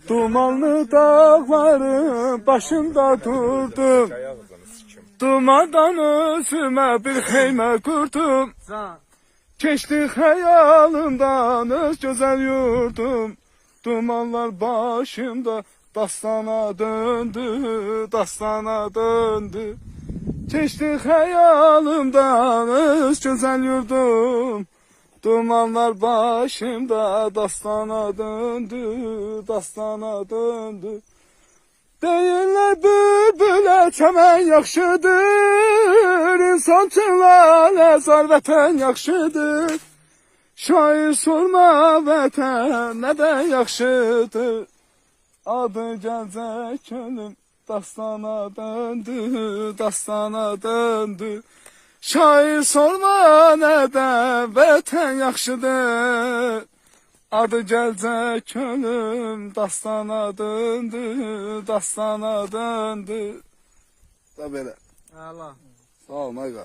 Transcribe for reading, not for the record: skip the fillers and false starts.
Dumanlı dağların başında durdum. Dumandan özüme bir xeymə qurdum. Keçdi xəyalımdan öz gözəl yurdum. Dumanlar başımda dastana döndü, dastana döndü. Keçdi xəyalımdan öz gözəl yurdum. Dumanlar başımda dastana döndü, dastana döndü. Deyirlər bülbülə çəmən yaxşıdır, insan üçün laləzar vətən yaxşıdır. Şair sorma vətən nədən yaxşıdır, adı gəlcək ölüm dastana döndü, dastana döndü. Şair sorma nədən vətən yaxşıdır, adı gəlcək ölüm dastana döndü, dastana döndü. Da belə. Allah. Sağ ol, Mayqa.